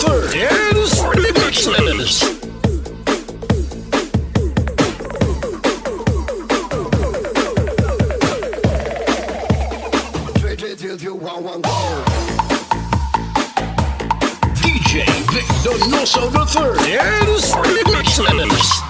third is remixes. DJ Donoso the third is remixes.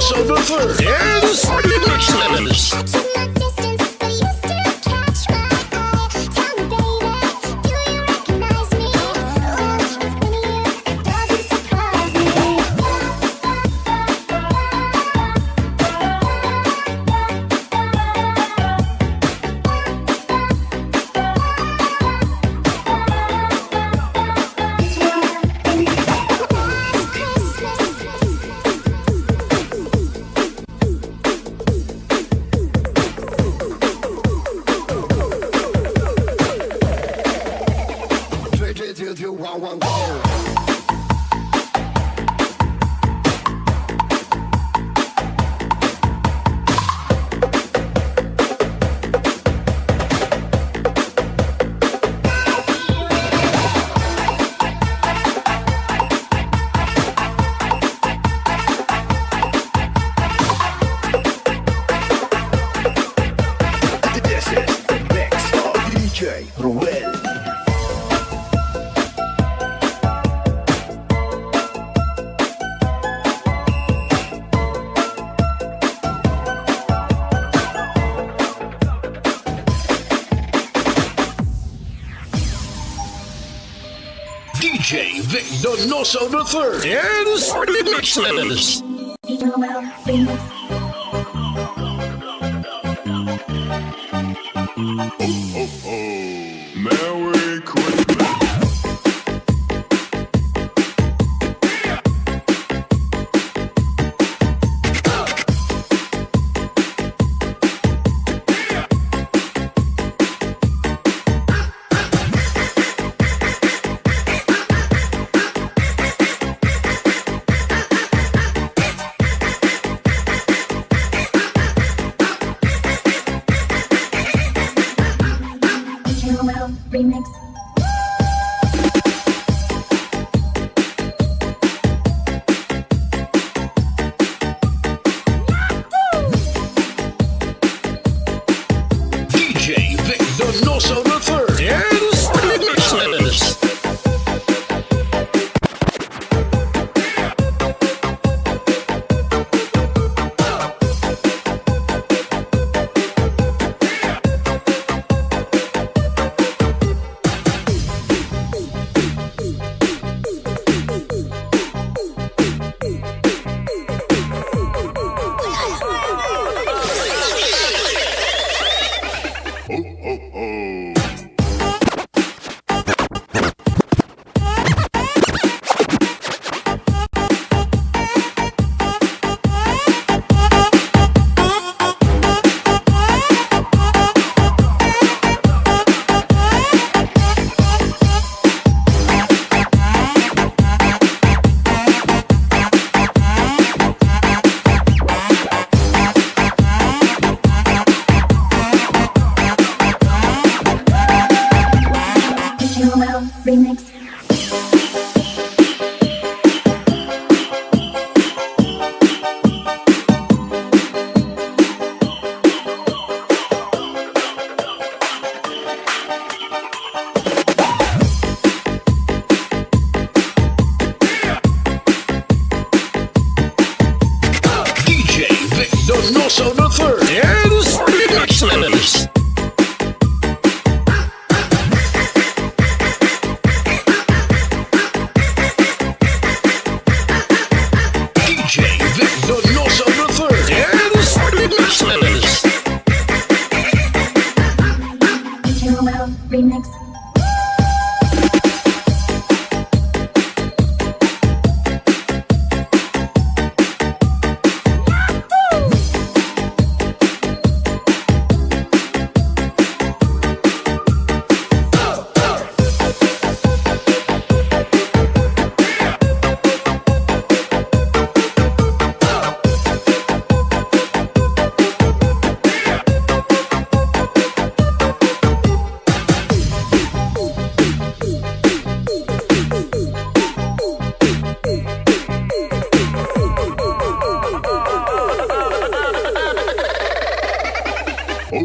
So the third is remixes. DJ Donoso the third is remixes. Merry Christmas. REMIX. DJ Donoso the third is remixes. REMIX. DJ Donoso the third is remixes.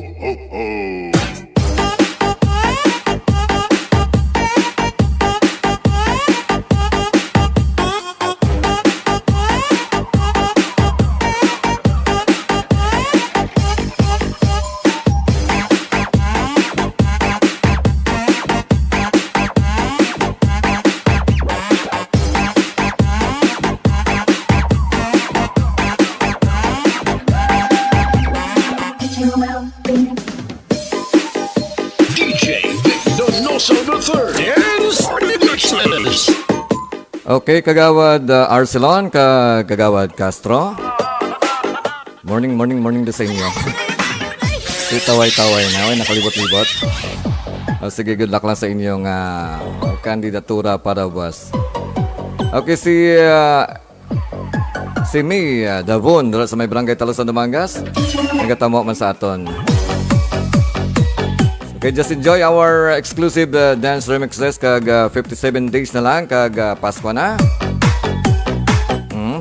ho, ho. DJ Donoso the third and remixes. Okay, Kagawad Arcelon, Kagawad Castro. Morning do sa inyo. Si taway-taway na, nakalibot-libot. Sige, good luck lang sa inyong kandidatura para boss. Okay, si May Davon, dala sa may barangay Talusan, Dumangas. Nagatamo man sa aton. Okay, just enjoy our exclusive dance remixes kag 57 days na lang kag Pasko na.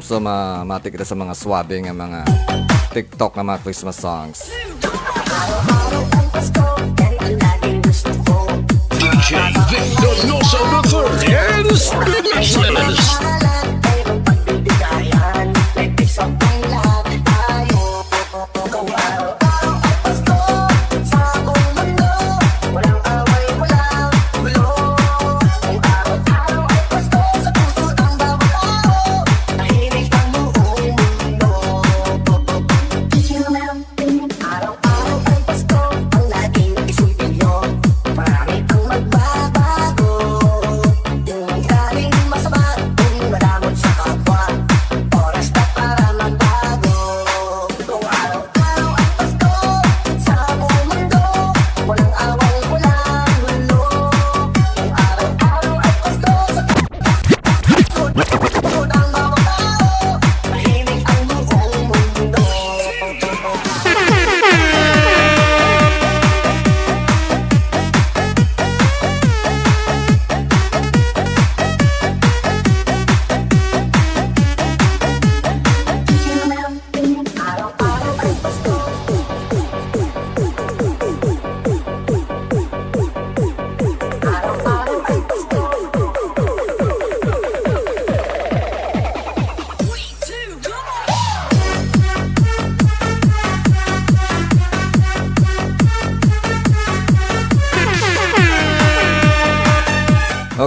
So mati kita sa mga swabe nga mga TikTok na mga Christmas songs. DJ Donoso the third and remixes.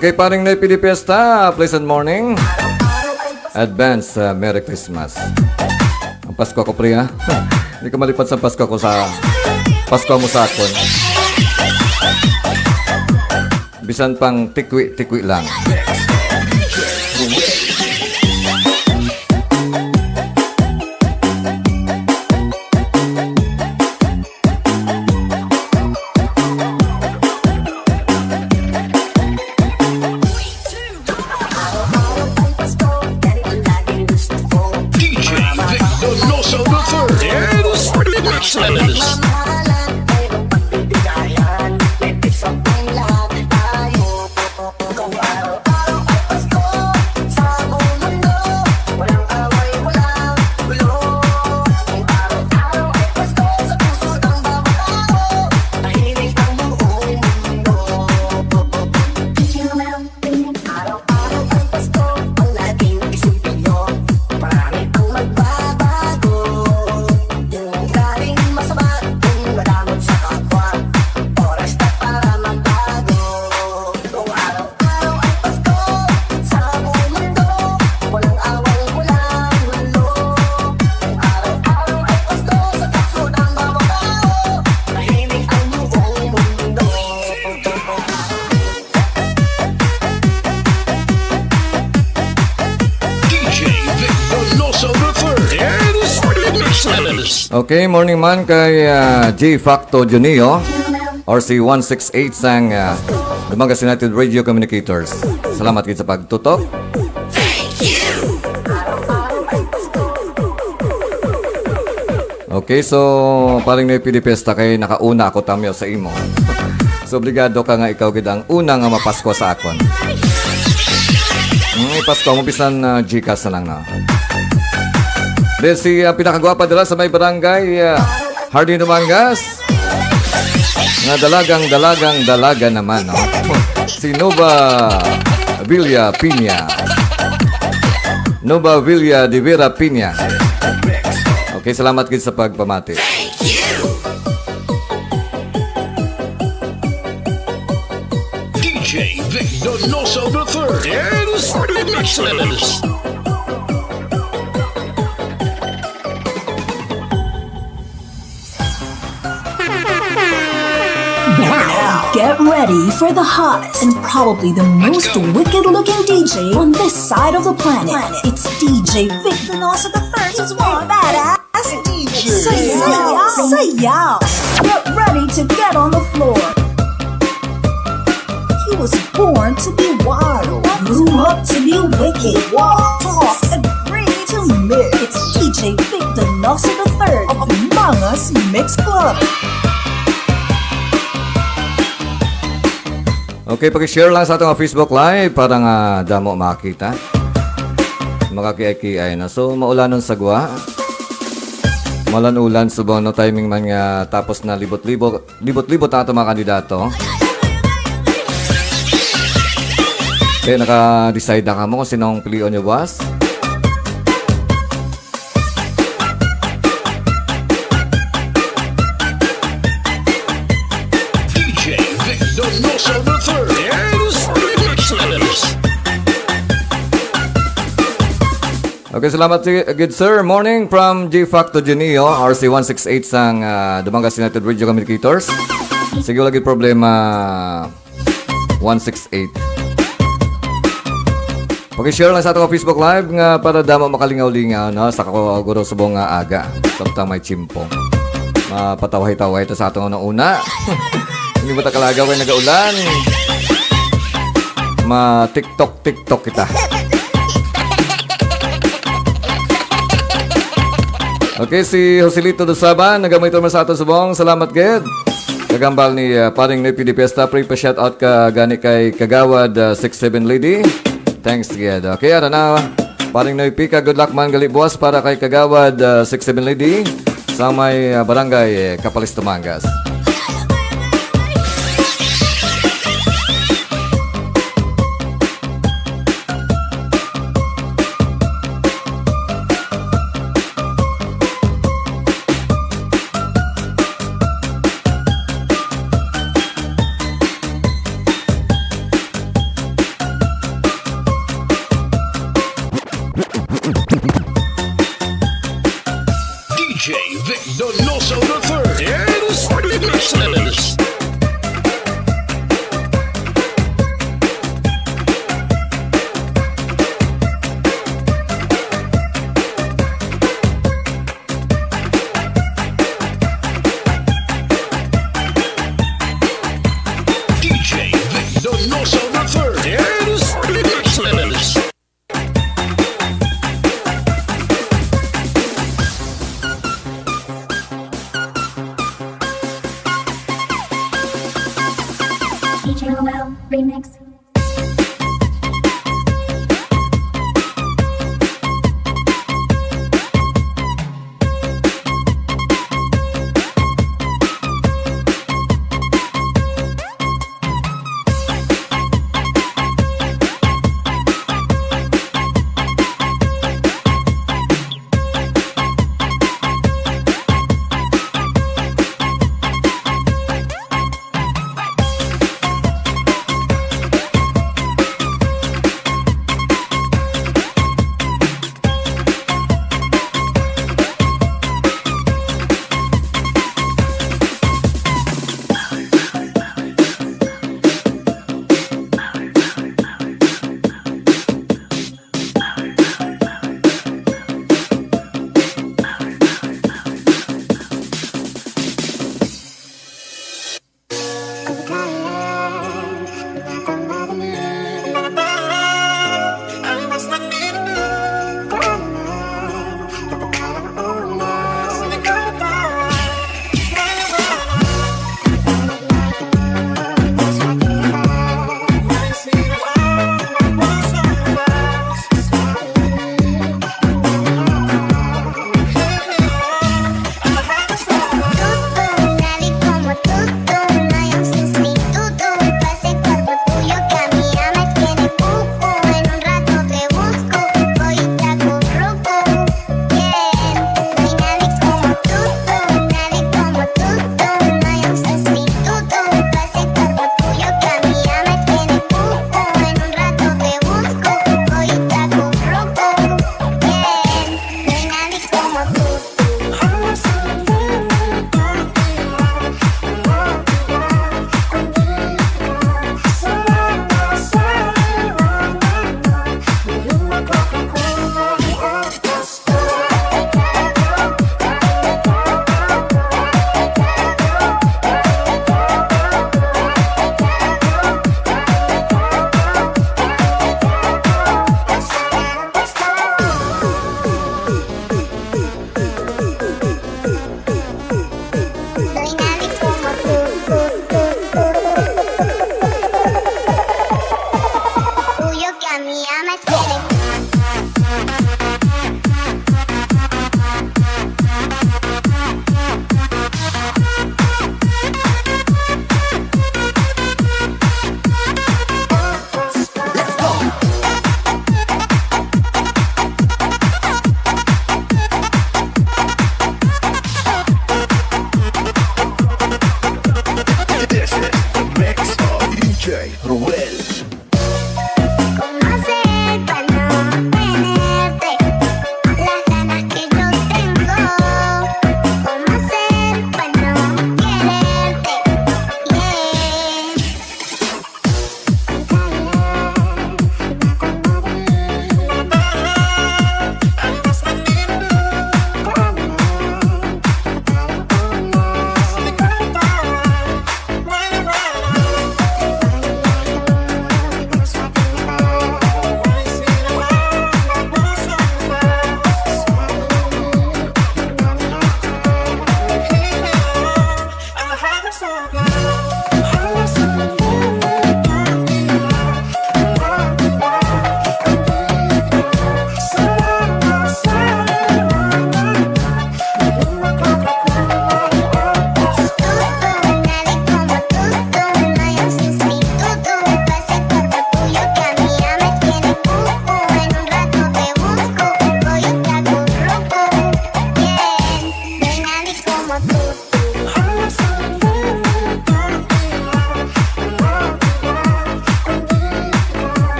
Okay, paring na Pilipesta, pleasant morning. Advance Merry Christmas. Ang Pasko ko, pre, ha? Hindi ka malipat sa Pasko ko sa Pasko mo sa akon. Bisan pang tikwi-tikwi lang. Okay, morning man kay G Facto Junio or si 168 sang Dumangas United Radio Communicators. Salamat kit sa pagtutok. Okay, so paring na Pilipesta kay nakauna ako tamyo sa imo. So obligado ka nga ikaw gid ang una nga mapasko sa akon. Pasko mo bisan Gcash na lang na. Then si pinakagwapa dala sa may barangay Hardin Dumangas. Nga dalaga naman, no? Si Nova Villa Piña. Nova Villa de Vera Piña. Okay, salamat gid sa pagpamati. DJ Vic Donoso the third and remixes. Now, get ready for the hottest and probably the most wicked-looking DJ on this side of the planet. It's DJ Vic Donoso the third. He's one badass DJ. Say y'all. Get ready to get on the floor. He was born to be wild, grew up to be wicked, walk, talk, and bring to mix. It's DJ Vic Donoso the third of Among Us Mix Club. Okay, pag-share lang sa ating Facebook Live para nga damo makita. Makakiay-kiay na. So, maulanon sagwa. Malan-ulan, subong no timing man nga tapos na libot-libot na ito mga kandidato. Okay, naka-decide na ka mo kung sinong pilion nyo, boss. Donoso the third and remixes. Okay, salamat good sir. Morning from G-Facto Genio, RC168 sang Dumangas United Radio Communicators. Sige lagi problema 168. Pag-share lang sa ating Facebook Live nga para damo makalingaw-lingaw no? Sa kakaguro subong nga aga. Samtang may chimpo. Mapatawahay-tawahay ito sa ating una. Hindi mo takalagaw kayo nagaulan. Ma-TikTok kita. Okay, si Joselito Dosaba, nagamay ito sa ato subong. Salamat, Ged. Kagambal ni paring Noy PD Fiesta. Pray pa shout out ka gani kay Kagawad 67 Lady. Thanks, Ged. Okay, ara na. Paring Noy Pika, good luck man gali buwas para kay Kagawad 67 Lady sa may barangay Kapalis Tumangas. DJ Vic Donoso the third and remixes. DJ Vic Donoso the third and remixes. REMIX.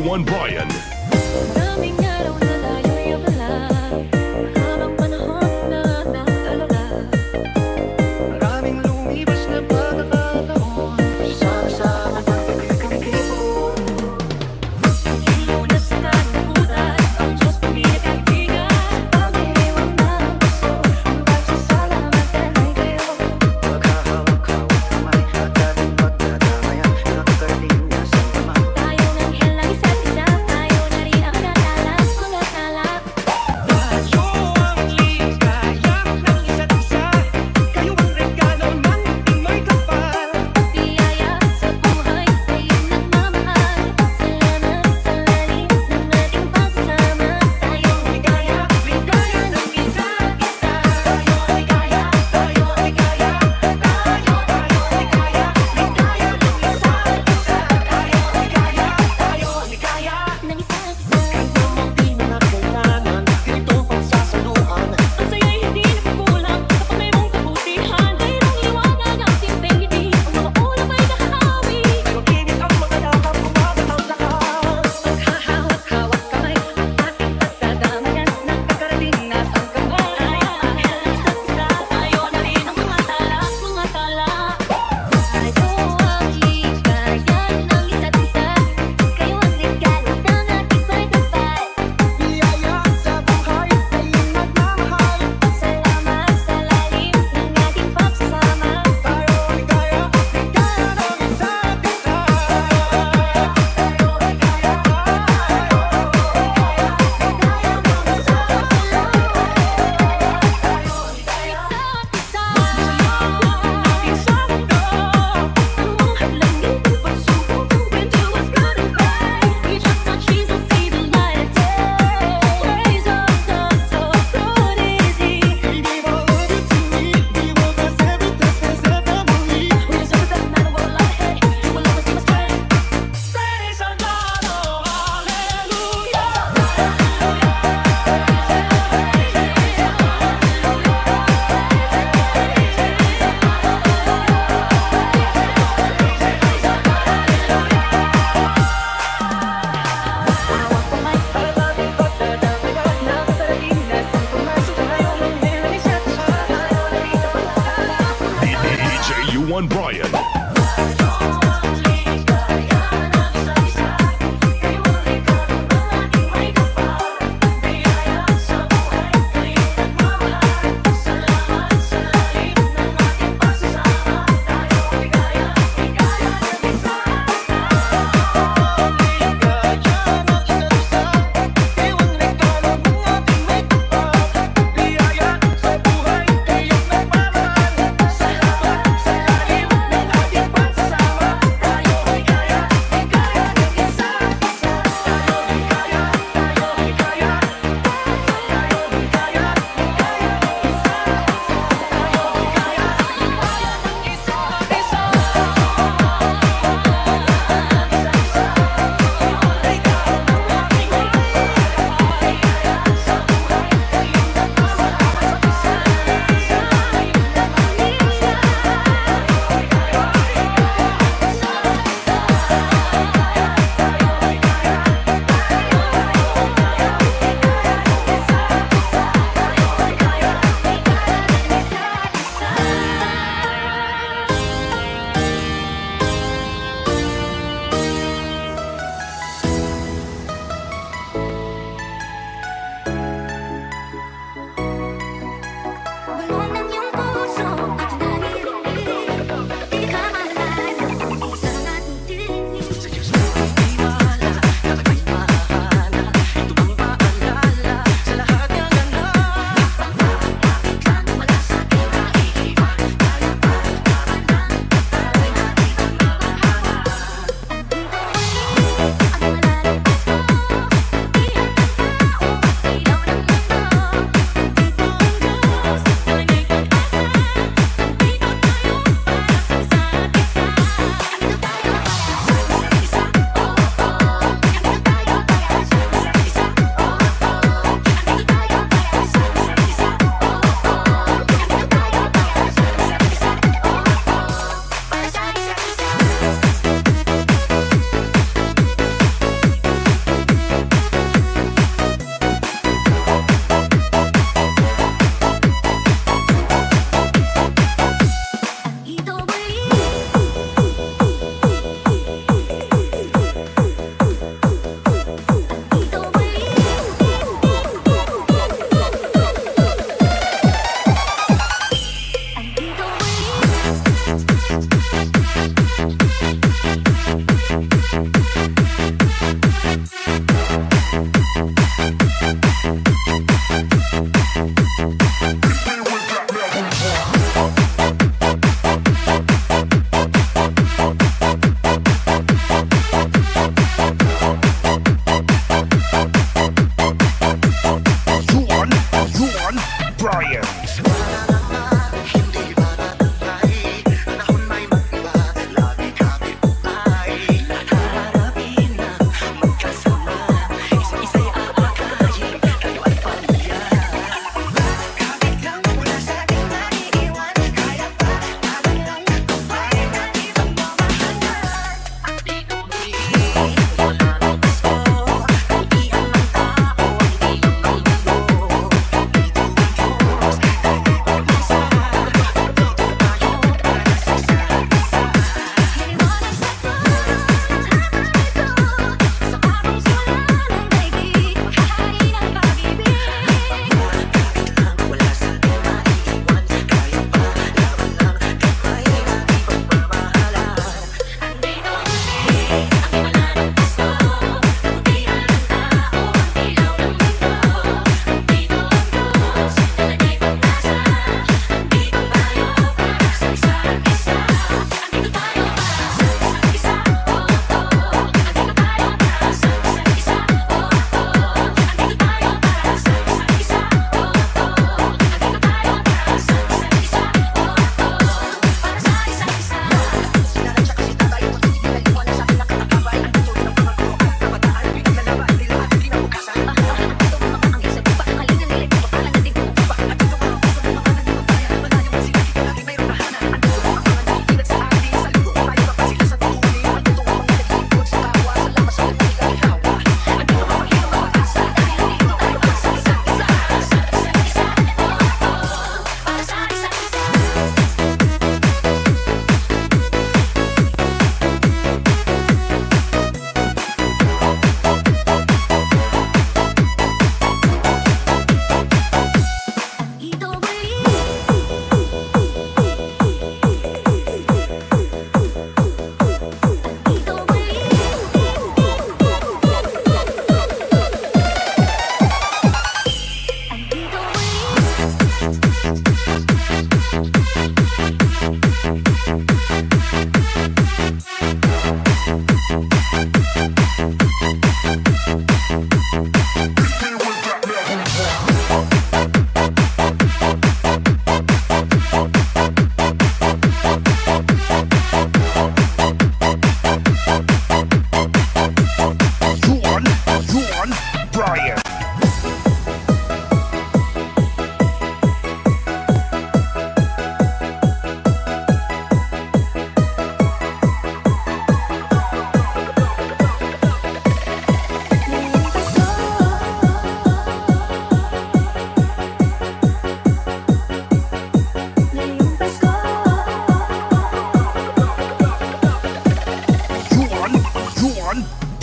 21 Brian. Maraming araw na tayo'y abala, habang panahon na nakatalaga. Maraming lumipas na pagkakataon, sama-sama ng pagkakaibigan. Hindi muna sa kalungkutan, ang Diyos pinakaibigan. Pag-iwan ng puso, ang pagsasalamatan ay kayo. Maghahawak-hawak kamay, at ating pagdadamayan, nakakarating na sa laman. Tayong anghel ng isa't isa, tayo na rin ang nalalang. Mga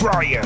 Brian.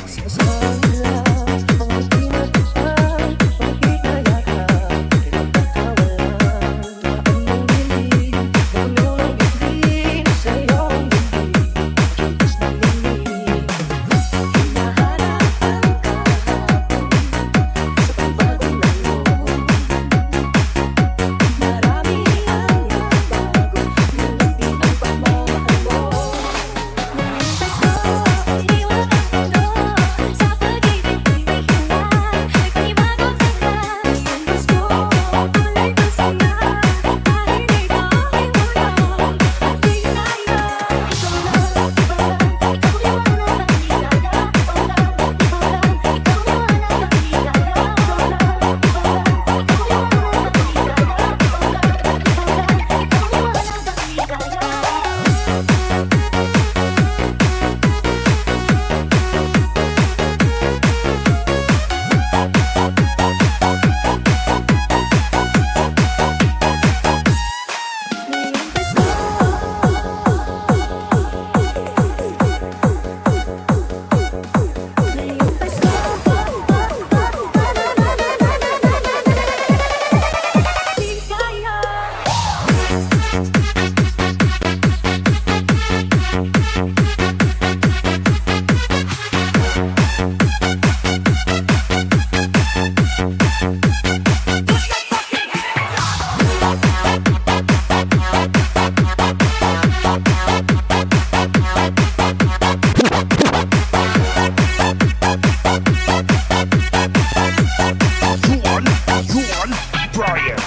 Juan Brian.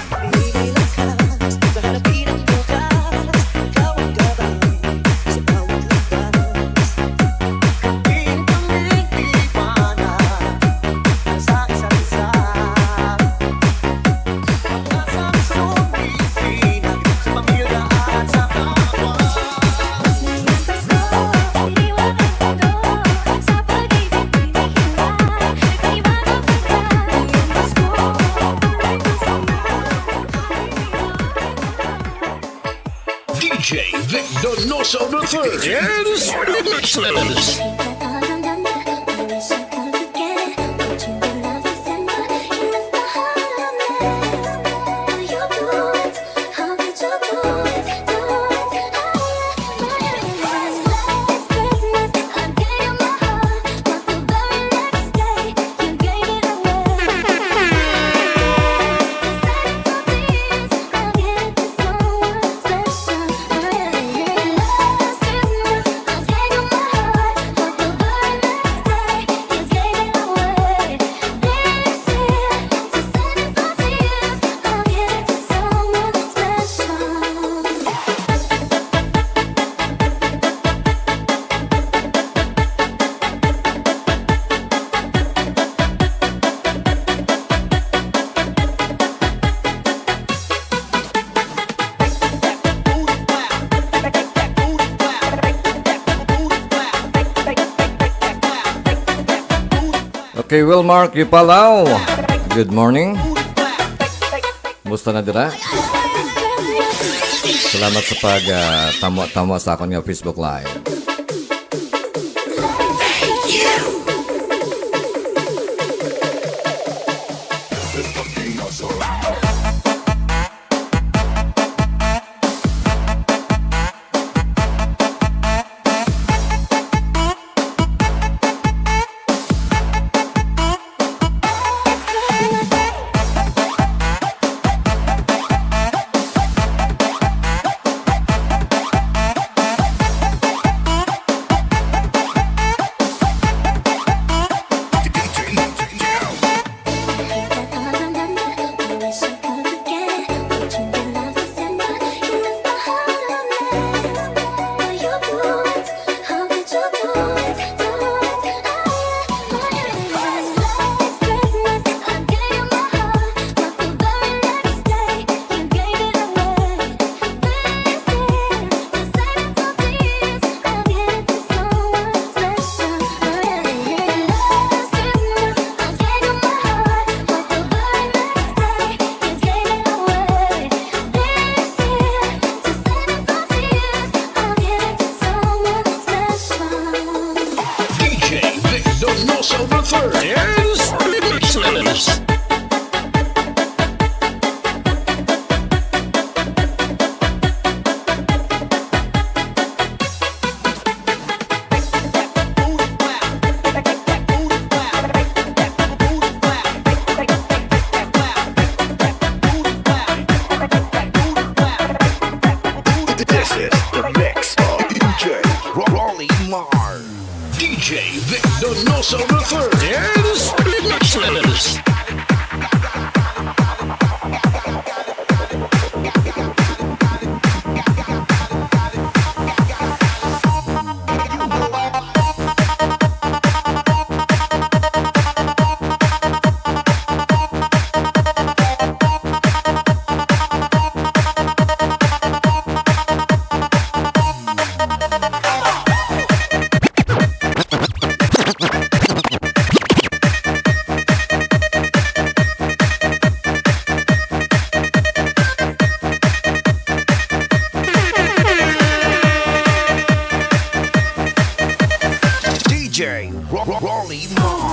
DJ Vic Donoso the third and his remixes. Okay, Will Mark Ipalaw. Good morning. Musta na dira? Salamat sa pag-tamo sa akong nga Facebook Live. and remixes. This is the mix of DJ Rolly Mar. DJ Vic Donoso the third and remixes. DJ Rolly Mar.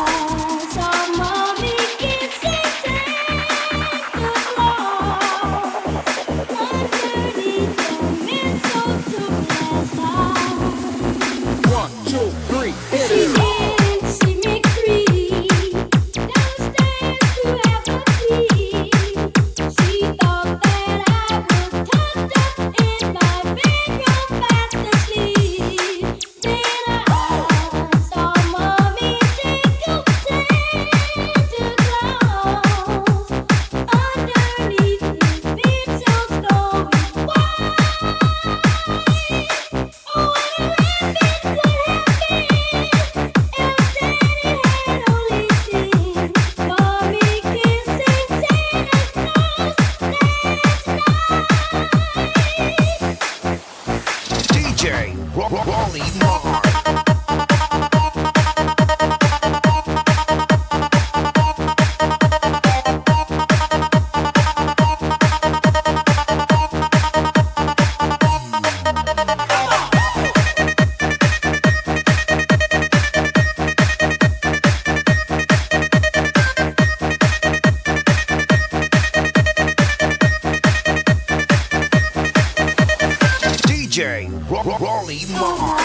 DJ Rolly Mar. DJ Rolly Mar.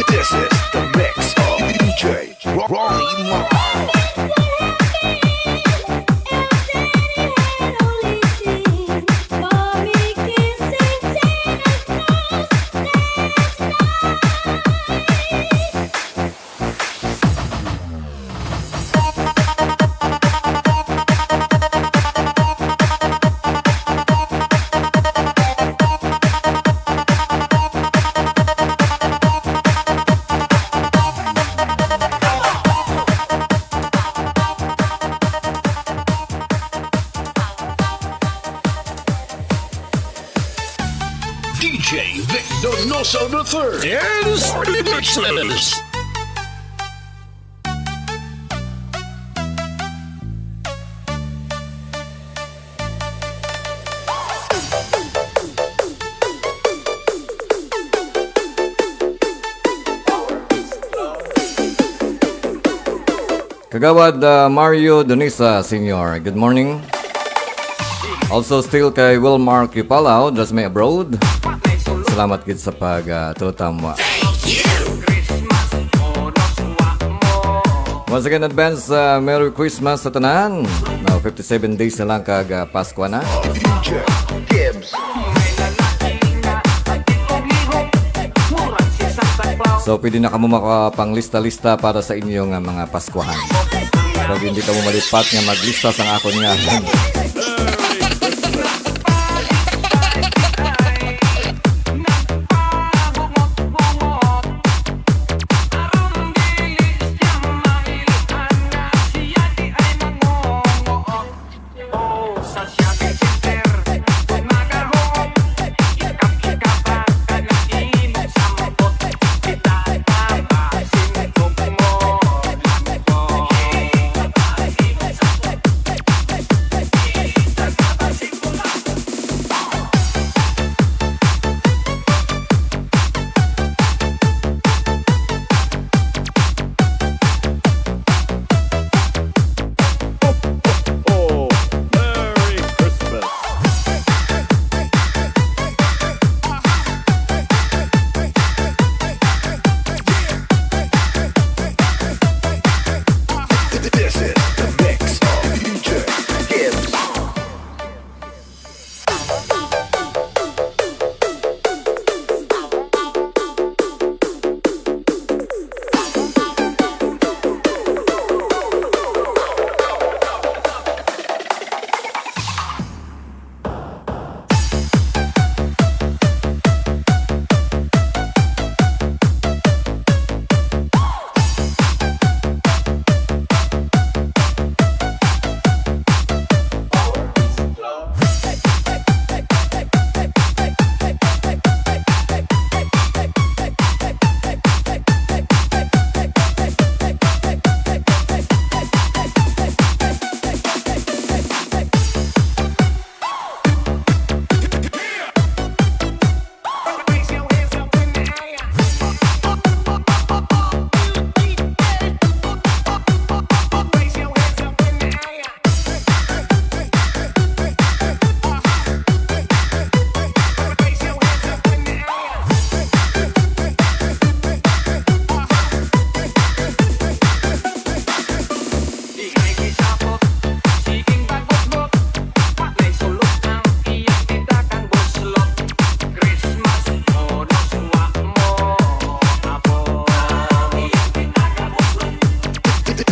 This is the mix of DJ Rolly Mar. DJ Vic Donoso the third and remixes. Kagawad Mario Donisa Sr. Good morning. Also still kay Wilmar Kipalaw, just may abroad. Salamat gid sa pag-tutama. Once again, advance Merry Christmas sa tanan. Now 57 days na lang kag Pasko na. DJ Gibbs. So, pwede na kamo makapanglista-lista para sa inyong mga Paskuhan. Pag hindi ka mo malipat nga maglista sa akon nga.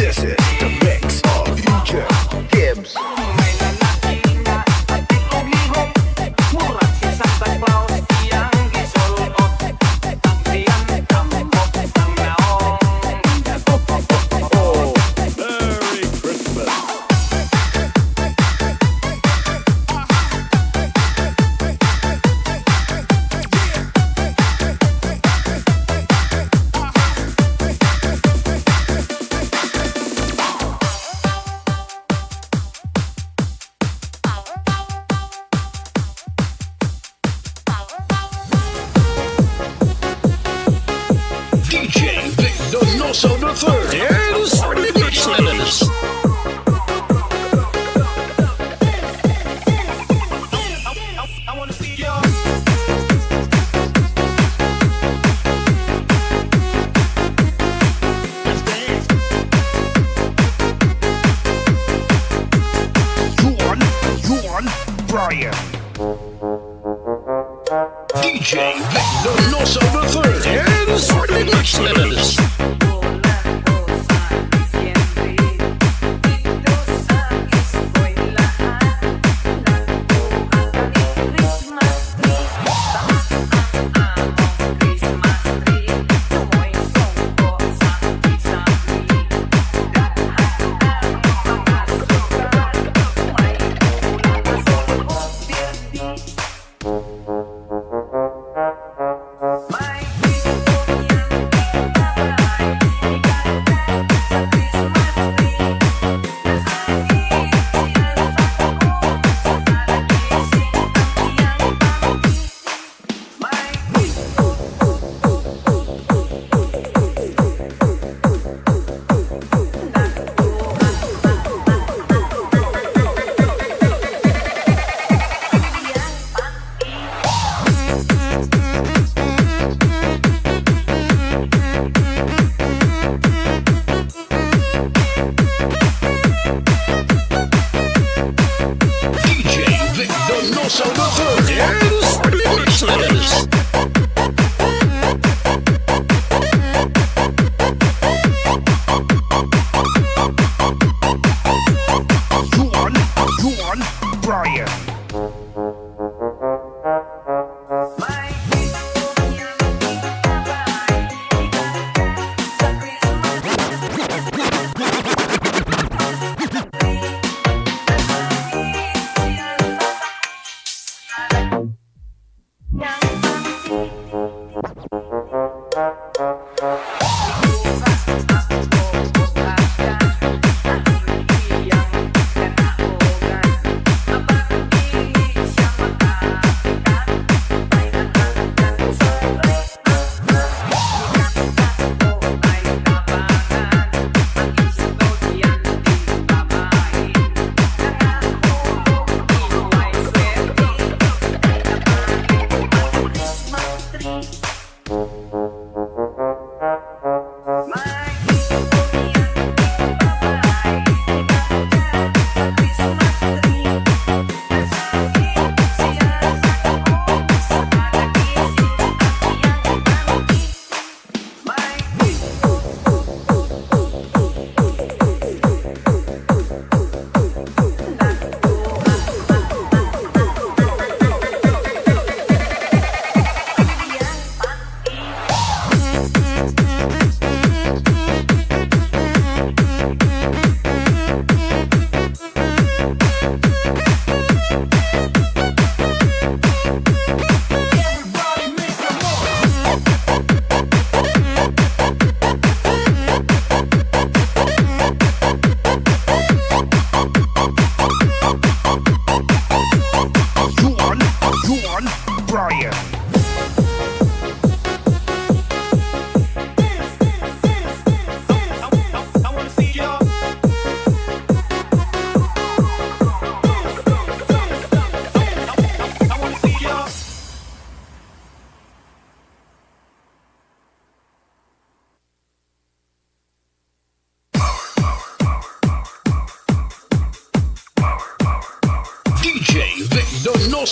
This is the mix of DJ Gibbs. This is the mix of DJ Gibbs. DJ Donoso the third is REMIX. Yuan, Brian. DJ Donoso the third is REMIX.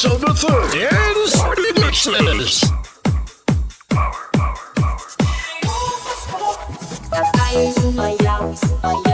Donoso the third and remixes. Tayo sumayaw, sumayaw.